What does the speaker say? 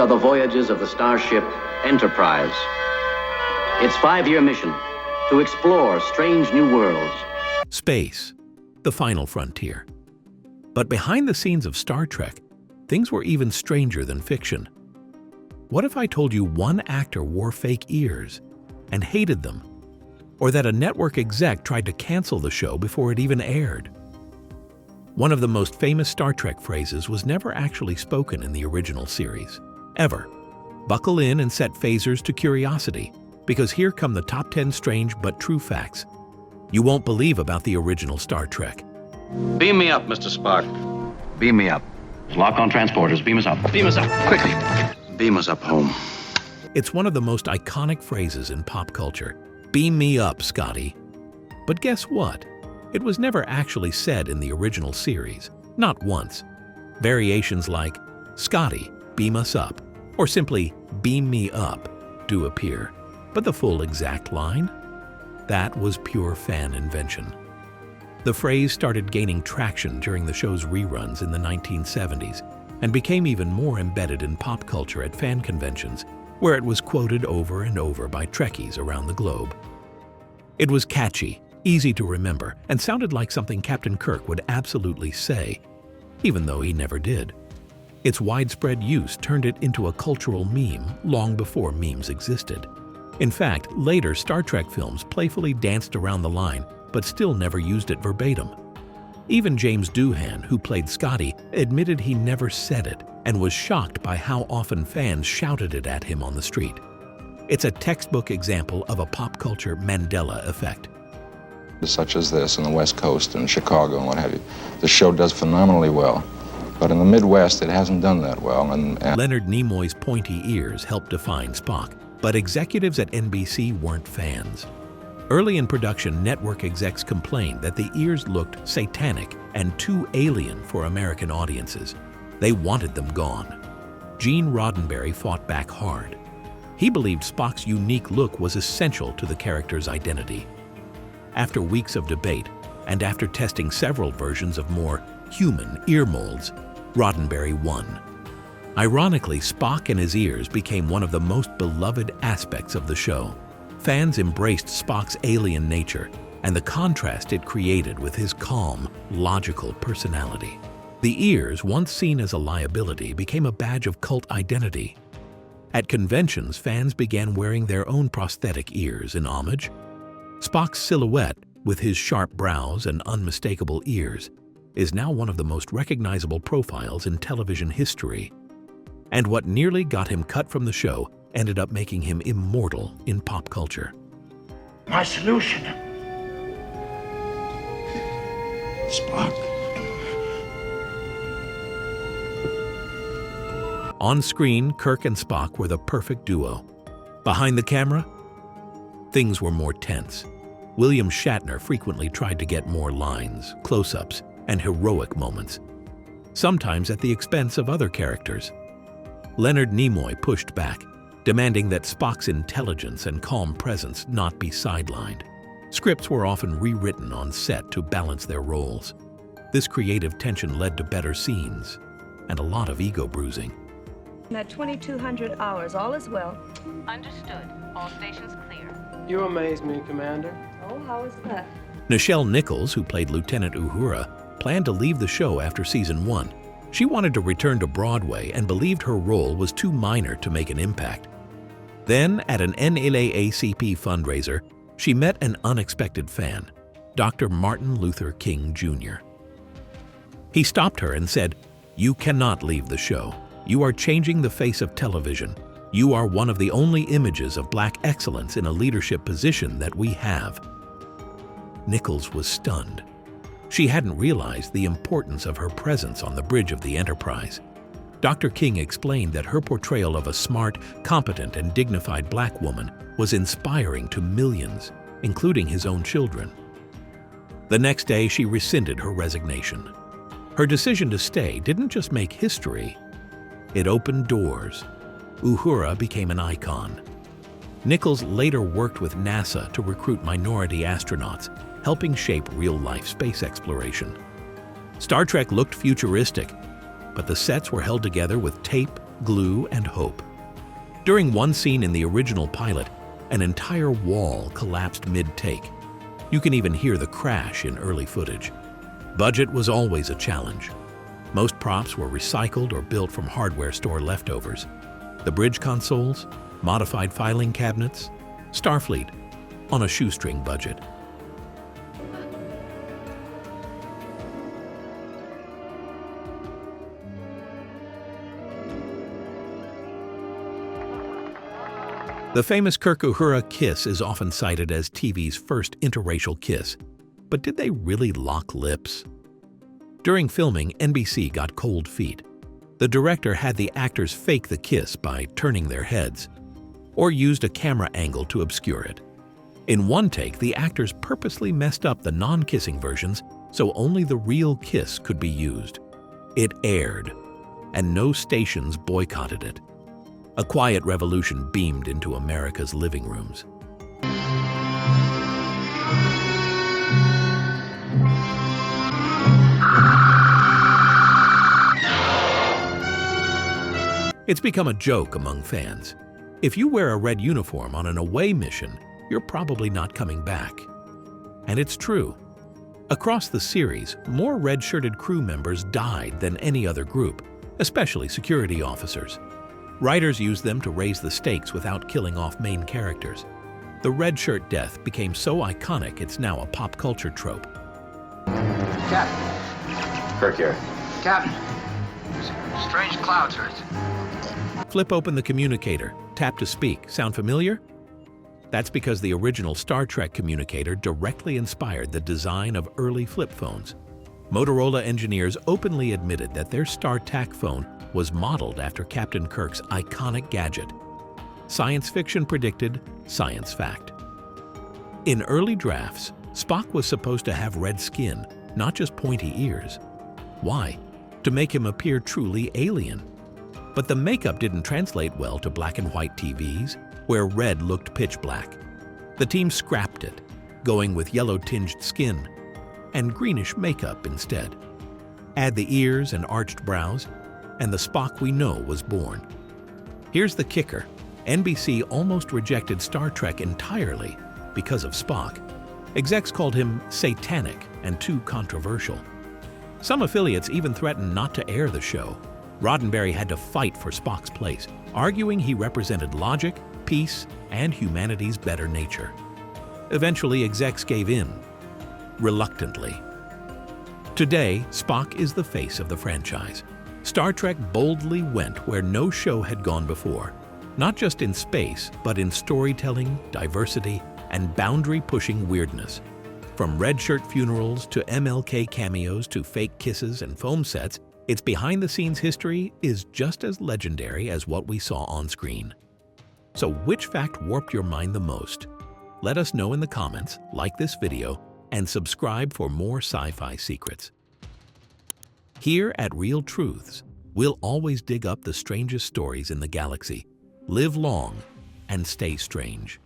Are the voyages of the starship Enterprise. Its 5-year mission, to explore strange new worlds. Space, the final frontier. But behind the scenes of Star Trek, things were even stranger than fiction. What if I told you one actor wore fake ears and hated them? Or that a network exec tried to cancel the show before it even aired? One of the most famous Star Trek phrases was never actually spoken in the original series. Ever. Buckle in and set phasers to curiosity, because here come the top 10 strange but true facts you won't believe about the original Star Trek. Beam me up, Mr. Spock. Beam me up. Lock on transporters. Beam us up. Beam us up, quickly. Beam us up home. It's one of the most iconic phrases in pop culture. Beam me up, Scotty. But guess what? It was never actually said in the original series. Not once. Variations like, Scotty, beam us up, or simply, beam me up, do appear. But the full exact line? That was pure fan invention. The phrase started gaining traction during the show's reruns in the 1970s and became even more embedded in pop culture at fan conventions, where it was quoted over and over by Trekkies around the globe. It was catchy, easy to remember, and sounded like something Captain Kirk would absolutely say, even though he never did. Its widespread use turned it into a cultural meme long before memes existed. In fact, later Star Trek films playfully danced around the line, but still never used it verbatim. Even James Doohan, who played Scotty, admitted he never said it and was shocked by how often fans shouted it at him on the street. It's a textbook example of a pop culture Mandela effect. Such as this in the West Coast and Chicago and what have you, the show does phenomenally well. But in the Midwest, it hasn't done that well. And Leonard Nimoy's pointy ears helped define Spock, but executives at NBC weren't fans. Early in production, network execs complained that the ears looked satanic and too alien for American audiences. They wanted them gone. Gene Roddenberry fought back hard. He believed Spock's unique look was essential to the character's identity. After weeks of debate, and after testing several versions of more human ear molds, Roddenberry won. Ironically, Spock and his ears became one of the most beloved aspects of the show. Fans embraced Spock's alien nature and the contrast it created with his calm, logical personality. The ears, once seen as a liability, became a badge of cult identity. At conventions, fans began wearing their own prosthetic ears in homage. Spock's silhouette, with his sharp brows and unmistakable ears, is now one of the most recognizable profiles in television history. And what nearly got him cut from the show ended up making him immortal in pop culture. My solution. Spock. On screen, Kirk and Spock were the perfect duo. Behind the camera, things were more tense. William Shatner frequently tried to get more lines, close-ups, and heroic moments, sometimes at the expense of other characters. Leonard Nimoy pushed back, demanding that Spock's intelligence and calm presence not be sidelined. Scripts were often rewritten on set to balance their roles. This creative tension led to better scenes and a lot of ego bruising. At 2200 hours, all is well. Understood. All stations clear. You amaze me, Commander. Oh, how is that? Nichelle Nichols, who played Lieutenant Uhura, planned to leave the show after season 1. She wanted to return to Broadway and believed her role was too minor to make an impact. Then, at an NAACP fundraiser, she met an unexpected fan, Dr. Martin Luther King Jr. He stopped her and said, "You cannot leave the show. You are changing the face of television. You are one of the only images of Black excellence in a leadership position that we have." Nichols was stunned. She hadn't realized the importance of her presence on the bridge of the Enterprise. Dr. King explained that her portrayal of a smart, competent, and dignified Black woman was inspiring to millions, including his own children. The next day, she rescinded her resignation. Her decision to stay didn't just make history, it opened doors. Uhura became an icon. Nichols later worked with NASA to recruit minority astronauts, helping shape real-life space exploration. Star Trek looked futuristic, but the sets were held together with tape, glue, and hope. During one scene in the original pilot, an entire wall collapsed mid-take. You can even hear the crash in early footage. Budget was always a challenge. Most props were recycled or built from hardware store leftovers. The bridge consoles, modified filing cabinets, Starfleet on a shoestring budget. The famous Kirk Uhura kiss is often cited as TV's first interracial kiss. But did they really lock lips? During filming, NBC got cold feet. The director had the actors fake the kiss by turning their heads, or used a camera angle to obscure it. In one take, the actors purposely messed up the non-kissing versions so only the real kiss could be used. It aired, and no stations boycotted it. A quiet revolution beamed into America's living rooms. It's become a joke among fans. If you wear a red uniform on an away mission, you're probably not coming back. And it's true. Across the series, more red-shirted crew members died than any other group, especially security officers. Writers used them to raise the stakes without killing off main characters. The red shirt death became so iconic it's now a pop culture trope. Captain. Kirk here. Captain. Strange clouds, Earth. Flip open the communicator, tap to speak. Sound familiar? That's because the original Star Trek communicator directly inspired the design of early flip phones. Motorola engineers openly admitted that their StarTAC phone was modeled after Captain Kirk's iconic gadget. Science fiction predicted science fact. In early drafts, Spock was supposed to have red skin, not just pointy ears. Why? To make him appear truly alien. But the makeup didn't translate well to black and white TVs, where red looked pitch black. The team scrapped it, going with yellow-tinged skin and greenish makeup instead. Add the ears and arched brows, and the Spock we know was born. Here's the kicker. NBC almost rejected Star Trek entirely because of Spock. Execs called him satanic and too controversial. Some affiliates even threatened not to air the show. Roddenberry had to fight for Spock's place, arguing he represented logic, peace, and humanity's better nature. Eventually, execs gave in, reluctantly. Today, Spock is the face of the franchise. Star Trek boldly went where no show had gone before, not just in space, but in storytelling, diversity, and boundary-pushing weirdness. From red shirt funerals to MLK cameos to fake kisses and foam sets, its behind-the-scenes history is just as legendary as what we saw on screen. So which fact warped your mind the most? Let us know in the comments, like this video, and subscribe for more sci-fi secrets. Here at Real Truths, we'll always dig up the strangest stories in the galaxy. Live long and stay strange.